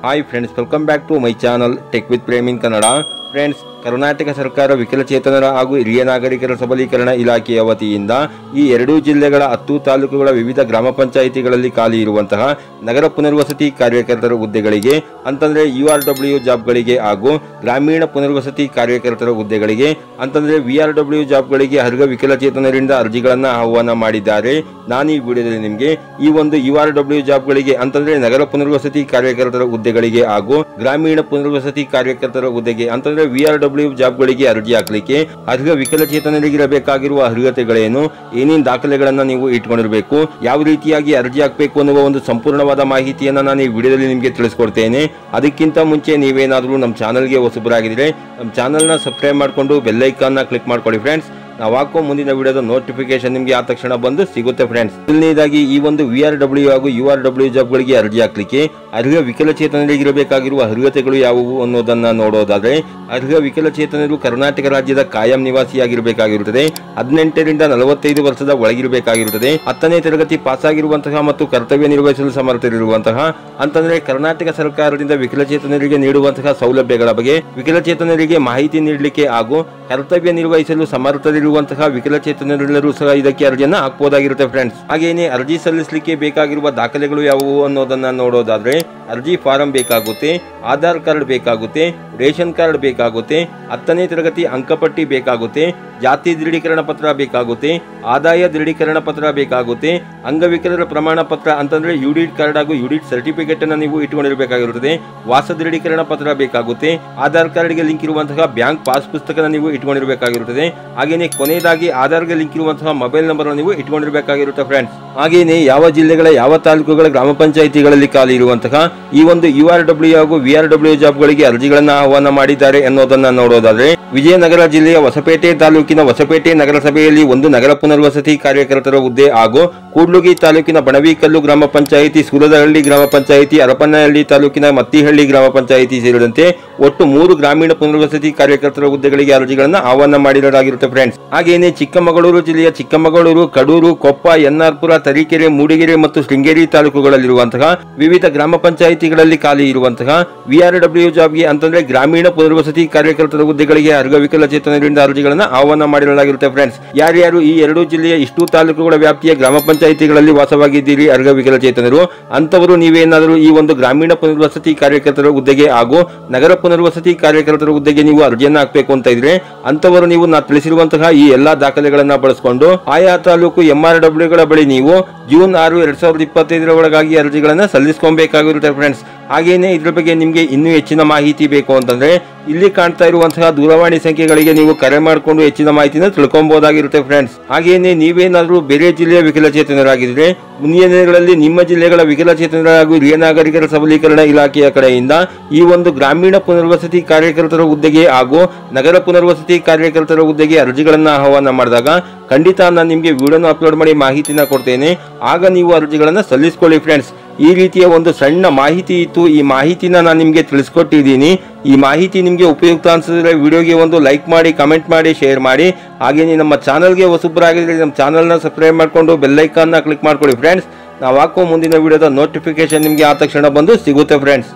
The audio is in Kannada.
Hi friends, welcome back to my channel tech with Prem in Kannada. Friends, Karnataka ಸರ್ಕಾರ ವಿಕಲಚೇತನರ ಹಾಗೂ ಹಿರಿಯ ನಾಗರಿಕರ ಸಬಲೀಕರಣ ಇಲಾಖೆಯ ವತಿಯಿಂದ ಈ ಎರಡೂ ಜಿಲ್ಲೆಗಳ 10 ತಾಲೂಕುಗಳ ವಿವಿಧ ಗ್ರಾಮ ಪಂಚಾಯಿತಿಗಳಲ್ಲಿ ಖಾಲಿ ಇರುವಂತಹ ನಗರ ಪುನರ್ವಸತಿ ಕಾರ್ಯಕರ್ತರ ಹುದ್ದೆಗಳಿಗೆ ಅಂತಂದ್ರೆ URW ಜಾಬ್ಗಳಿಗೆ ಹಾಗೂ ಗ್ರಾಮೀಣ ಪುನರ್ವಸತಿ ಕಾರ್ಯಕರ್ತರ ಹುದ್ದೆಗಳಿಗೆ ಅಂತಂದ್ರೆ VRW ಜಾಬ್ಗಳಿಗೆ ಅರ್ಹ ವಿಕಲಚೇತನರಿಂದ ಅರ್ಜಿಗಳನ್ನು ಆಹ್ವಾನ ಮಾಡಿದ್ದಾರೆ. ನಾನು ಈ ವಿಡಿಯೋದಲ್ಲಿ ನಿಮಗೆ ಈ ಒಂದು URW ಜಾಬ್ಗಳಿಗೆ ಅಂತಂದ್ರೆ ನಗರ ಪುನರ್ವಸತಿ ಕಾರ್ಯಕರ್ತರ ಹುದ್ದೆಗಳಿಗೆ ಹಾಗೂ ಗ್ರಾಮೀಣ ಪುನರ್ವಸತಿ ಕಾರ್ಯಕರ್ತರ ಹುದ್ದೆಗೆ ಅಂತಂದ್ರೆ VRW ಜಾಬ್ಗಳಿಗೆ ಅರ್ಜಿ ಹಾಕಲಿಕ್ಕೆ ಅರ್ಹ ವಿಕಲಚೇತನರಿಗಿರಬೇಕಾಗಿರುವ ಅರ್ಹತೆಗಳೇನು, ಏನೇನು ದಾಖಲೆಗಳನ್ನ ನೀವು ಇಟ್ಕೊಂಡಿರಬೇಕು, ಯಾವ ರೀತಿಯಾಗಿ ಅರ್ಜಿ ಹಾಕಬೇಕು ಅನ್ನುವ ಒಂದು ಸಂಪೂರ್ಣವಾದ ಮಾಹಿತಿಯನ್ನ ನಾನು ಈ ವಿಡಿಯೋದಲ್ಲಿ ನಿಮಗೆ ತಿಳಿಸ್ಕೊಡ್ತೇನೆ. ಅದಕ್ಕಿಂತ ಮುಂಚೆ ನೀವೇನಾದರೂ ನಮ್ಮ ಚಾನಲ್ಗೆ ಹೊಸಬರಾಗಿದ್ರೆ ನಮ್ಮ ಚಾನಲ್ನ ಸಬ್ಸ್ಕ್ರೈಬ್ ಮಾಡಿಕೊಂಡು ಬೆಲ್ ಐಕಾನ್ನ ಕ್ಲಿಕ್ ಮಾಡ್ಕೊಳ್ಳಿ ಫ್ರೆಂಡ್ಸ್. ನಾವು ಹಾಕೋ ಮುಂದಿನ ವಿಡಿಯೋದ ನೋಟಿಫಿಕೇಶನ್ ನಿಮಗೆ ಆ ತಕ್ಷಣ ಬಂದು ಸಿಗುತ್ತೆ ಫ್ರೆಂಡ್ಸ್. ಮೊದಲನೇದಾಗಿ ಈ ಒಂದು VRW ಹಾಗೂ URW ಜಾಬ್ಗಳಿಗೆ ಅರ್ಜಿ ಹಾಕಲಿಕ್ಕೆ ಅರ್ಹ ವಿಕಲಚೇತನರಿಗಿರಬೇಕಾಗಿರುವ ಅರ್ಹತೆಗಳು ಯಾವುವು ಅನ್ನೋದನ್ನ ನೋಡೋದಾದ್ರೆ, ಅರ್ಹ ವಿಕಲಚೇತನರು ಕರ್ನಾಟಕ ರಾಜ್ಯದ ಕಾಯಂ ನಿವಾಸಿಯಾಗಿರಬೇಕಾಗಿರುತ್ತದೆ, 18 ರಿಂದ 45 ವರ್ಷದ ಒಳಗಿರಬೇಕಾಗಿರುತ್ತದೆ, 10ನೇ ತರಗತಿ ಪಾಸ್ ಆಗಿರುವಂತಹ ಮತ್ತು ಕರ್ತವ್ಯ ನಿರ್ವಹಿಸಲು ಸಮರ್ಥರಿರುವಂತಹ ಅಂತಂದ್ರೆ ಕರ್ನಾಟಕ ಸರ್ಕಾರದಿಂದ ವಿಕಲಚೇತನರಿಗೆ ನೀಡುವಂತಹ ಸೌಲಭ್ಯಗಳ ಬಗ್ಗೆ ವಿಕಲಚೇತನರಿಗೆ ಮಾಹಿತಿ ನೀಡಲಿಕ್ಕೆ ಹಾಗೂ ಕರ್ತವ್ಯ ನಿರ್ವಹಿಸಲು ಸಮರ್ಥರಿರುವಂತಹ ವಿಕಲಚೇತನರೆಲ್ಲರೂ ಸಹ ಇದಕ್ಕೆ ಅರ್ಜಿಯನ್ನ ಹಾಕಬಹುದಾಗಿರುತ್ತೆ ಫ್ರೆಂಡ್ಸ್. ಹಾಗೇನೆ ಅರ್ಜಿ ಸಲ್ಲಿಸಲಿಕ್ಕೆ ಬೇಕಾಗಿರುವ ದಾಖಲೆಗಳು ಯಾವುವು ಅನ್ನೋದನ್ನ ನೋಡೋದಾದ್ರೆ, ಅರ್ಜಿ ಫಾರಂ ಬೇಕಾಗುತ್ತೆ, ಆಧಾರ್ ಕಾರ್ಡ್ ಬೇಕಾಗುತ್ತೆ, ರೇಷನ್ ಕಾರ್ಡ್ ಬೇಕಾಗುತ್ತೆ, 10ನೇ ತರಗತಿ ಅಂಕಪಟ್ಟಿ ಬೇಕಾಗುತ್ತೆ, ಜಾತಿ ದೃಢೀಕರಣ ಪತ್ರ ಬೇಕಾಗುತ್ತೆ, ಆದಾಯ ದೃಢೀಕರಣ ಪತ್ರ ಬೇಕಾಗುತ್ತೆ, ಅಂಗವಿಕಲರ ಪ್ರಮಾಣ ಪತ್ರ ಅಂತಂದ್ರೆ ಯುಡಿಟ್ ಕಾರ್ಡ್ ಹಾಗೂ ಯುಡಿಟ್ ಸರ್ಟಿಫಿಕೇಟ್ ಅನ್ನು ನೀವು ಇಟ್ಕೊಂಡಿರಬೇಕಾಗಿರುತ್ತದೆ, ವಾಸ ದೃಢೀಕರಣ ಪತ್ರ ಬೇಕಾಗುತ್ತೆ, ಆಧಾರ್ ಕಾರ್ಡ್ಗೆ ಲಿಂಕ್ ಇರುವಂತಹ ಬ್ಯಾಂಕ್ ಪಾಸ್ ಪುಸ್ತಕನ ನೀವು ಇಟ್ಕೊಂಡಿರಬೇಕಾಗಿರುತ್ತದೆ. ಹಾಗೇನೆ ಕೊನೆಯದಾಗಿ ಆಧಾರ್ಗೆ ಲಿಂಕ್ ಇರುವಂತಹ ಮೊಬೈಲ್ ನಂಬರ್ ನೀವು ಇಟ್ಕೊಂಡಿರಬೇಕಾಗಿರುತ್ತೆ ಫ್ರೆಂಡ್ಸ್. ಹಾಗೇನೆ ಯಾವ ಜಿಲ್ಲೆಗಳ ಯಾವ ತಾಲೂಕುಗಳ ಗ್ರಾಮ ಪಂಚಾಯಿತಿಗಳಲ್ಲಿ ಖಾಲಿ ಇರುವಂತಹ ಈ ಒಂದು URW ಹಾಗೂ VRW ಜಾಬ್ಗಳಿಗೆ ಅರ್ಜಿಗಳನ್ನ ಆಹ್ವಾನ ಮಾಡಿದ್ದಾರೆ ಎನ್ನುವುದನ್ನ ನೋಡೋದಾದ್ರೆ, ವಿಜಯನಗರ ಜಿಲ್ಲೆಯ ಹೊಸಪೇಟೆ ತಾಲೂಕಿನ ಹೊಸಪೇಟೆ ನಗರಸಭೆಯಲ್ಲಿ ಒಂದು ನಗರ ಪುನರ್ವಸತಿ ಕಾರ್ಯಕರ್ತರ ಹುದ್ದೆ ಹಾಗೂ ಕೂಡ್ಲುಗಿ ತಾಲೂಕಿನ ಬಣವಿಕಲ್ಲು ಗ್ರಾಮ ಪಂಚಾಯಿತಿ, ಸೂಲದಹಳ್ಳಿ ಗ್ರಾಮ ಪಂಚಾಯಿತಿ, ಹರಪನಹಳ್ಳಿ ತಾಲೂಕಿನ ಮತ್ತಿಹಳ್ಳಿ ಗ್ರಾಮ ಪಂಚಾಯಿತಿ ಸೇರಿದಂತೆ ಒಟ್ಟು 3 ಗ್ರಾಮೀಣ ಪುನರ್ವಸತಿ ಕಾರ್ಯಕರ್ತರ ಹುದ್ದೆಗಳಿಗೆ ಅರ್ಜಿಗಳನ್ನ ಆಹ್ವಾನ ಮಾಡಿರೋದಾಗಿರುತ್ತೆ ಫ್ರೆಂಡ್ಸ್. ಹಾಗೇನೆ ಚಿಕ್ಕಮಗಳೂರು ಜಿಲ್ಲೆಯ ಚಿಕ್ಕಮಗಳೂರು, ಕಡೂರು, ಕೊಪ್ಪ, ಎನ್ಆರ್ಪುರ, ತರೀಕೆರೆ, ಮೂಡಿಗೆರೆ ಮತ್ತು ಶೃಂಗೇರಿ ತಾಲೂಕುಗಳಲ್ಲಿರುವಂತಹ ವಿವಿಧ ಗ್ರಾಮ ಪಂಚಾಯಿತಿಗಳಲ್ಲಿ ಖಾಲಿ ಇರುವಂತಹ VRW ಜಾಬ್ಗೆ ಅಂತಂದ್ರೆ ಗ್ರಾಮೀಣ ಪುನರ್ವಸತಿ ಕಾರ್ಯಕರ್ತರ ಹುದ್ದೆಗಳಿಗೆ ಅರ್ಹ ವಿಕಲಚೇತನರಿಂದ ಅರ್ಜಿಗಳನ್ನ ಆಹ್ವಾನ ಮಾಡಿರಲಾಗಿರುತ್ತೆ ಫ್ರೆಂಡ್ಸ್. ಯಾರ್ಯಾರು ಈ ಎರಡೂ ಜಿಲ್ಲೆಯ ಇಷ್ಟು ತಾಲೂಕುಗಳ ವ್ಯಾಪ್ತಿಯ ಗ್ರಾಮ ಪಂಚಾಯಿತಿಗಳಲ್ಲಿ ವಾಸವಾಗಿದ್ದೀರಿ ಅರ್ಹ ವಿಕಲಚೇತನರು ಅಂತವರು ನೀವೇನಾದರೂ ಈ ಒಂದು ಗ್ರಾಮೀಣ ಪುನರ್ವಸತಿ ಕಾರ್ಯಕರ್ತರ ಹುದ್ದೆಗೆ ಹಾಗೂ ನಗರ ಪುನರ್ವಸತಿ ಕಾರ್ಯಕರ್ತರ ಹುದ್ದೆಗೆ ನೀವು ಅರ್ಜಿಯನ್ನ ಹಾಕಬೇಕು ಅಂತ ಇದ್ರೆ ಅಂತವರು ನೀವು ನಾ ತಿಳಿಸಿರುವಂತಹ ಈ ಎಲ್ಲಾ ದಾಖಲೆಗಳನ್ನ ಬಳಸಿಕೊಂಡು ಆಯಾ ತಾಲೂಕು MRWಗಳ ಬಳಿ ನೀವು ಜೂನ್ 6, 2025 ಒಳಗಾಗಿ ಅರ್ಜಿಗಳನ್ನ ಸಲ್ಲಿಸ್ಕೊಬೇಕಾಗಿರುತ್ತೆ ಫ್ರೆಂಡ್ಸ್. ಹಾಗೇನೆ ಇದ್ರ ಬಗ್ಗೆ ನಿಮಗೆ ಇನ್ನೂ ಹೆಚ್ಚಿನ ಮಾಹಿತಿ ಬೇಕು ಅಂತಂದ್ರೆ ಇಲ್ಲಿ ಕಾಣ್ತಾ ಇರುವಂತಹ ದೂರವಾಣಿ ಸಂಖ್ಯೆಗಳಿಗೆ ನೀವು ಕರೆ ಮಾಡಿಕೊಂಡು ಹೆಚ್ಚಿನ ಮಾಹಿತಿನ ತಿಳ್ಕೊಬಹುದಾಗಿರುತ್ತೆ ಫ್ರೆಂಡ್ಸ್. ಹಾಗೇನೆ ನೀವೇನಾದ್ರೂ ಬೇರೆ ಜಿಲ್ಲೆಯ ವಿಕಲಚೇತನರಾಗಿದ್ರೆ ಮುಂದಿನ ದಿನಗಳಲ್ಲಿ ನಿಮ್ಮ ಜಿಲ್ಲೆಗಳ ವಿಕಲಚೇತನರ ಹಾಗೂ ಹಿರಿಯ ನಾಗರಿಕರ ಸಬಲೀಕರಣ ಇಲಾಖೆಯ ಕಡೆಯಿಂದ ಈ ಒಂದು ಗ್ರಾಮೀಣ ಪುನರ್ವಸತಿ ಕಾರ್ಯಕರ್ತರ ಹುದ್ದೆಗೆ ಹಾಗೂ ನಗರ ಪುನರ್ವಸತಿ ಕಾರ್ಯಕರ್ತರ ಹುದ್ದೆಗೆ ಅರ್ಜಿಗಳನ್ನ ಆಹ್ವಾನ ಮಾಡಿದಾಗ ಖಂಡಿತ ನಾನು ನಿಮಗೆ ವಿಡಿಯೋನ ಅಪ್ಲೋಡ್ ಮಾಡಿ ಮಾಹಿತಿನ ಕೊಡ್ತೇನೆ. ಆಗ ನೀವು ಅರ್ಜಿಗಳನ್ನ ಸಲ್ಲಿಸ್ಕೊಳ್ಳಿ ಫ್ರೆಂಡ್ಸ್. ಈ ರೀತಿಯ ಒಂದು ಸಣ್ಣ ಮಾಹಿತಿ ಇತ್ತು, ಈ ಮಾಹಿತಿನ ನಾನು ನಿಮಗೆ ತಿಳಿಸ್ಕೊಟ್ಟಿದ್ದೀನಿ. ಈ ಮಾಹಿತಿ ನಿಮಗೆ ಉಪಯುಕ್ತ ಅನಿಸಿದ್ರೆ ವಿಡಿಯೋಗೆ ಒಂದು ಲೈಕ್ ಮಾಡಿ, ಕಮೆಂಟ್ ಮಾಡಿ, ಶೇರ್ ಮಾಡಿ. ಹಾಗೆಯೇ ನಮ್ಮ ಚಾನಲ್ಗೆ ಹೊಸಬರಾಗಿದ್ರೆ ನಮ್ಮ ಚಾನಲ್ನ ಸಬ್ಸ್ಕ್ರೈಬ್ ಮಾಡಿಕೊಂಡು ಬೆಲ್ ಐಕಾನ್ನ ಕ್ಲಿಕ್ ಮಾಡ್ಕೊಳ್ಳಿ ಫ್ರೆಂಡ್ಸ್. ನಾವು ಹಾಕೋ ಮುಂದಿನ ವಿಡಿಯೋದ ನೋಟಿಫಿಕೇಶನ್ ನಿಮಗೆ ಆ ತಕ್ಷಣ ಬಂದು ಸಿಗುತ್ತೆ ಫ್ರೆಂಡ್ಸ್.